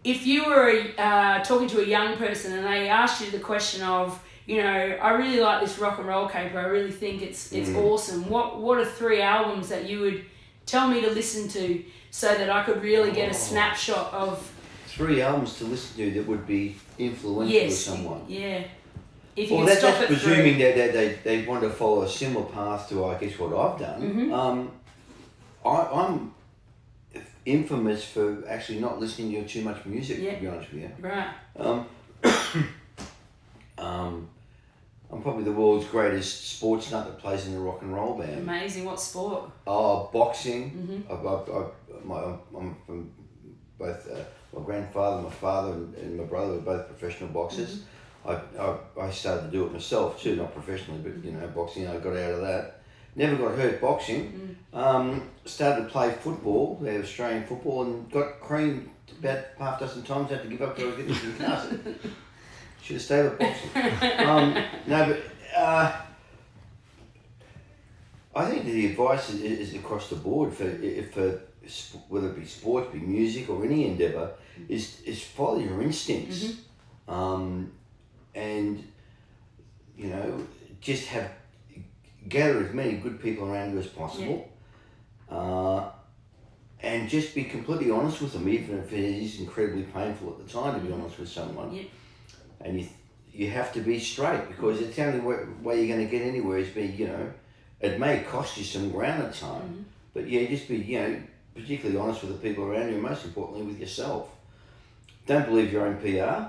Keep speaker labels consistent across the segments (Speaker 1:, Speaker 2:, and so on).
Speaker 1: if you were talking to a young person and they asked you the question of, you know, I really like this rock and roll caper, I really think it's awesome. What are 3 albums that you would tell me to listen to so that I could really get a snapshot of...
Speaker 2: 3 albums to listen to that would be influential to someone.
Speaker 1: Yeah. If you
Speaker 2: that's presuming that they want to follow a similar path to, I guess, what I've done. I'm infamous for actually not listening to too much music, to be honest with you.
Speaker 1: Right.
Speaker 2: I'm probably the world's greatest sports nut that plays in a rock and roll band.
Speaker 1: Amazing. What sport?
Speaker 2: Boxing. I'm from both my grandfather, my father, and my brother were both professional boxers. I started to do it myself too, not professionally, but you know, boxing. I got out of that. Never got hurt boxing. Started to play football, Australian football, and got creamed about half dozen times. Had to give up because I was getting concussed. Should have stayed with boxing. I think the advice is across the board for whether it be sports, be music, or any endeavour, is follow your instincts, and you know, just gather as many good people around you as possible, and just be completely honest with them, even if it is incredibly painful at the time to be honest with someone. And you have to be straight, because it's the only way you're going to get anywhere is be, you know, it may cost you some ground at time, but just be, you know, particularly honest with the people around you, and most importantly with yourself. Don't believe your own PR.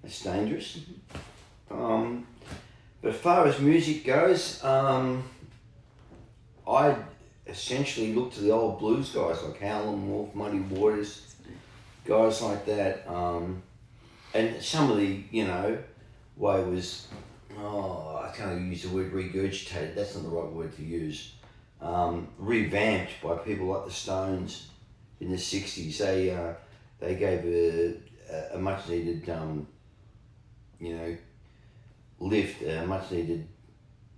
Speaker 2: It's dangerous. But as far as music goes, I essentially look to the old blues guys like Howlin' Wolf, Muddy Waters, guys like that. And some of the, you know, way was, I can't use the word regurgitated, that's not the right word to use. Revamped by people like the Stones in the 60s. They gave a much needed, you know, lift, a much needed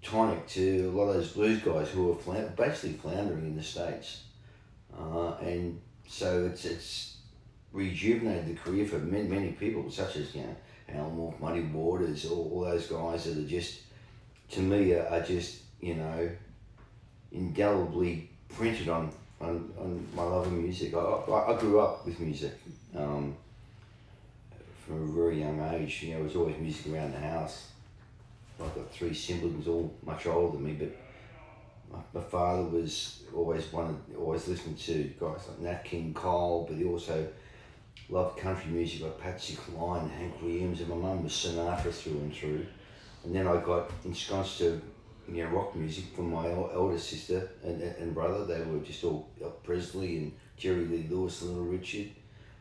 Speaker 2: tonic to a lot of those blues guys who were basically floundering in the States. And so it's rejuvenated the career for many people, such as, you know, Howlin' Wolf, Muddy Waters, all those guys that are just, to me, are just, you know, indelibly printed on my love of music. I grew up with music from a very young age. You know, there was always music around the house. I've got 3 siblings, all much older than me, but my father was always listening to guys like Nat King Cole, but he also loved country music like Patsy Cline, Hank Williams, and my mum was Sinatra through and through. And then I got ensconced to, you know, rock music from my elder sister and brother. They were just all Presley and Jerry Lee Lewis and Little Richard.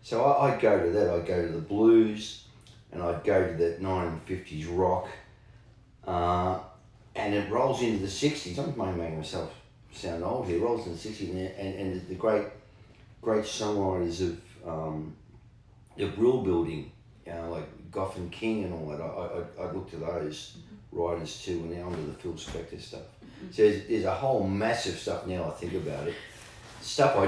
Speaker 2: So I'd go to that. I'd go to the blues, and I'd go to that 1950s rock. And it rolls into the 60s. I'm making myself sound old here. It rolls into the 60s, and the great songwriters of rule building, you know, like Goff and King and all that. I look to those writers too, and now onto the Phil Spector stuff. So there's a whole massive stuff now I think about it. Stuff I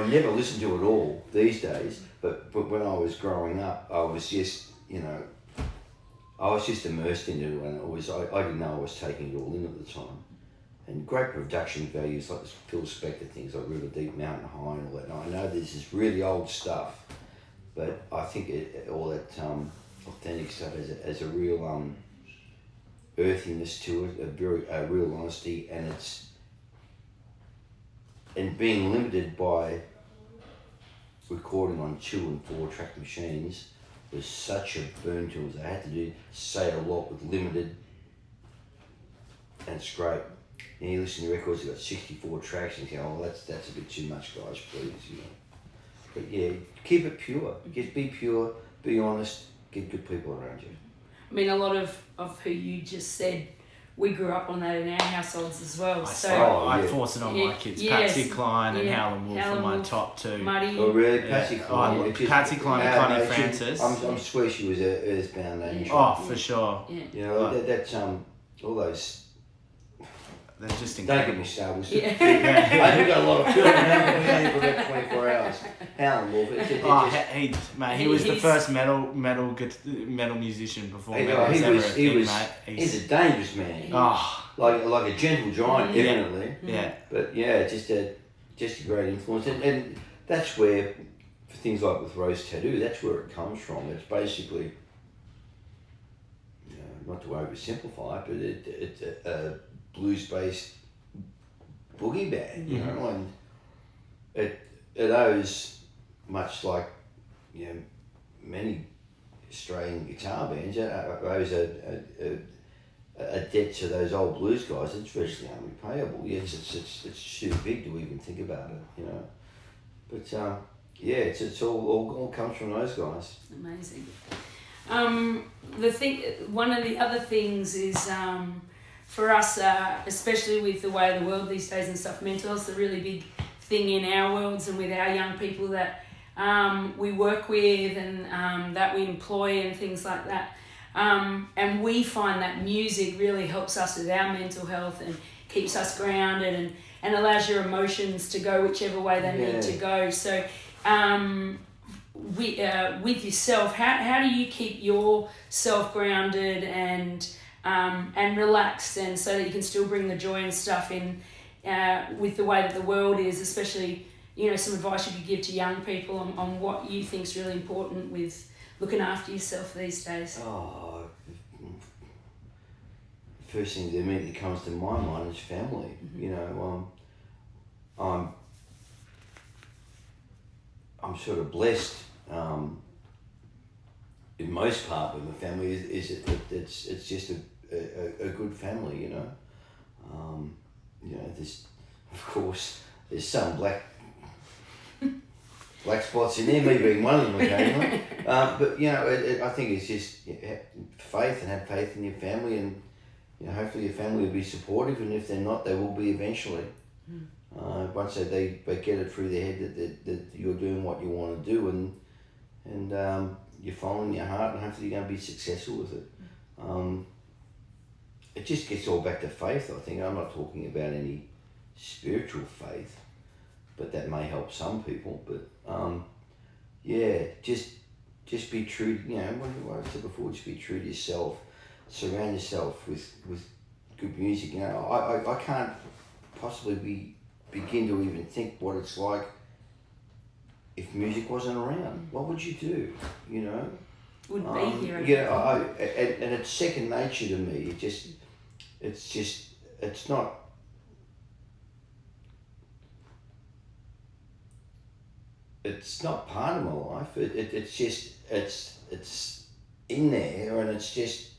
Speaker 2: never listen to at all these days, but when I was growing up, I was just, you know, I was just immersed into it, and I didn't know I was taking it all in at the time. And great production values like Phil Spector things like River Deep, Mountain High and all that. And I know this is really old stuff, but I think all that authentic stuff has a real earthiness to it, a real honesty, and being limited by recording on 2 and 4 track machines was such a boon to us. I had to say a lot with limited, and it's great. And you listen to records, you've got 64 tracks, and you go, oh, that's a bit too much, guys, please, you know. But yeah, keep it pure. Just be pure, be honest, get good people around you.
Speaker 1: I mean, a lot of who you just said, we grew up on that in our households as well.
Speaker 3: I force it on my kids. Patsy Cline and Howlin' Wolf are my top 2.
Speaker 1: Muddy.
Speaker 2: Oh really? Patsy Cline?
Speaker 3: Patsy Cline and Connie Francis.
Speaker 2: I'm sure she was earthbound, ain't she?
Speaker 3: Oh, for sure.
Speaker 1: Yeah.
Speaker 2: You know, that's all those...
Speaker 3: they're just
Speaker 2: Don't
Speaker 3: incredible.
Speaker 2: get me started. We've got a lot of film. We only got about 24 hours. Howlin' Wolf.
Speaker 3: He was the first metal musician performer
Speaker 2: He's a dangerous man.
Speaker 3: Oh,
Speaker 2: like a gentle giant, definitely.
Speaker 3: Yeah.
Speaker 2: But yeah, just a great influence, and that's where, for things like with Rose Tattoo, that's where it comes from. It's basically, not to oversimplify it, but it's a blues-based boogie band, you know, and it owes, much like, many Australian guitar bands, it owes a debt to those old blues guys. It's virtually unrepayable. Yes, it's too big to even think about it, But it's all comes from those guys.
Speaker 1: Amazing. One of the other things is for us, especially with the way of the world these days and stuff, mental health's a really big thing in our worlds and with our young people that we work with and that we employ and things like that. And we find that music really helps us with our mental health and keeps us grounded and allows your emotions to go whichever way they need to go. So with yourself, how do you keep yourself grounded and relaxed, and so that you can still bring the joy and stuff in with the way that the world is, especially, some advice you could give to young people on what you think is really important with looking after yourself these days?
Speaker 2: Oh, first thing that immediately comes to my mind is family. I'm sort of blessed in most part with my family. It's just a good family. There's, of course, there's some black spots in there, me being one of them occasionally. But I think it's just faith, and have faith in your family, and hopefully your family will be supportive, and if they're not, they will be eventually. Once they get it through their head that you're doing what you want to do, and you're following your heart, and hopefully you're going to be successful with it. It just gets all back to faith, I think. I'm not talking about any spiritual faith, but that may help some people. But just be true. What I said before, just be true to yourself. Surround yourself with good music. I can't possibly begin to even think what it's like if music wasn't around. What would you do?
Speaker 1: Wouldn't be here.
Speaker 2: And it's second nature to me. It's not. It's not part of my life. It's in there, and it's just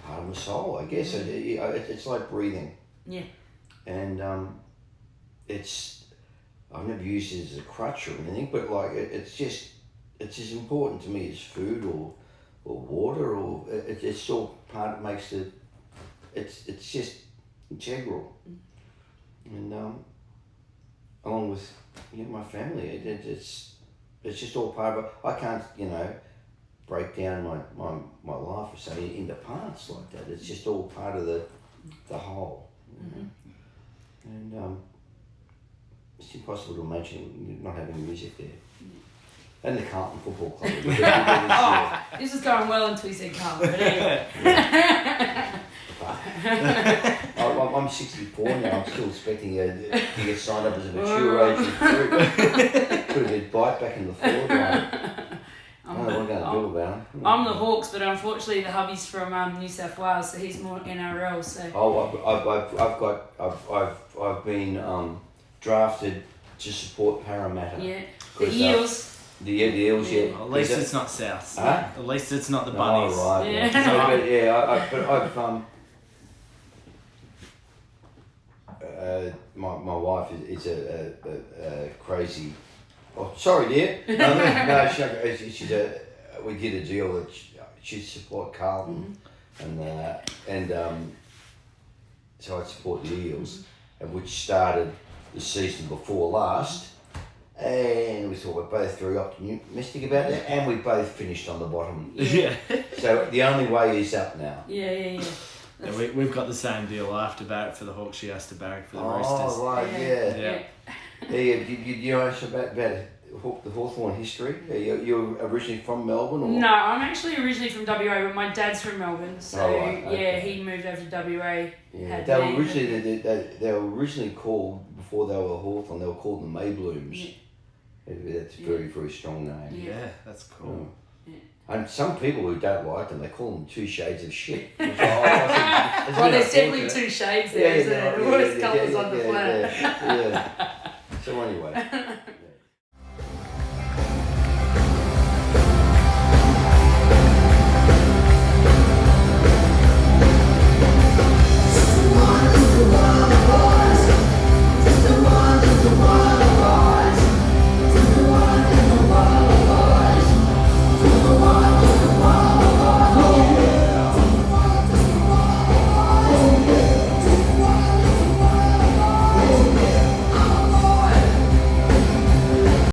Speaker 2: part of my soul, I guess. It's like breathing.
Speaker 1: Yeah.
Speaker 2: And I've never used it as a crutch or anything, but it's as important to me as food or water, or it's all part. Makes it. It's just integral. And along with my family, it's just all part of it. I can't break down my life or say into parts like that. It's just all part of the whole. And it's impossible to imagine not having music there. And the Carlton Football Club.
Speaker 1: This is going well until you said Carlton, but anyway.
Speaker 2: I'm 64 now. I'm still expecting to get signed up as a mature age recruit. Put a bit bite back in the floor. I don't know what I'm going to do about it.
Speaker 1: I'm the Hawks, but unfortunately the hubby's from New South Wales, so he's more NRL. So.
Speaker 2: I've been drafted to support Parramatta.
Speaker 1: Yeah, the Eels.
Speaker 2: The Eels, yeah.
Speaker 3: At least it's not South.
Speaker 2: Huh?
Speaker 3: At least it's not the Bunnies.
Speaker 2: Oh, right.
Speaker 1: Yeah.
Speaker 2: My wife is a crazy. Oh, sorry, dear. No, she's we did a deal that she'd support Carlton, and so I'd support the Eels, and which started the season before last. And we thought we're both very optimistic about that, and we both finished on the bottom.
Speaker 3: Yeah.
Speaker 2: So the only way is up now.
Speaker 1: Yeah.
Speaker 3: Yeah, we've got the same deal. I have to barrack for the Hawks, she has to barrack for the Roosters.
Speaker 2: Oh, right, yeah.
Speaker 3: Yeah.
Speaker 2: You know about the Hawthorn history? You're originally from Melbourne? Or?
Speaker 1: No, I'm actually originally from WA, but my dad's from Melbourne. So, he moved over to WA.
Speaker 2: Yeah. They were originally called, before they were Hawthorn, they were called the Mayblooms. Yeah. That's a very, very strong name.
Speaker 3: Yeah, that's cool.
Speaker 2: Yeah. And some people who don't like them, they call them 2 shades of shit.
Speaker 1: Well, there's definitely 2 shades there, isn't there? The worst colours on the planet.
Speaker 2: Yeah. So anyway,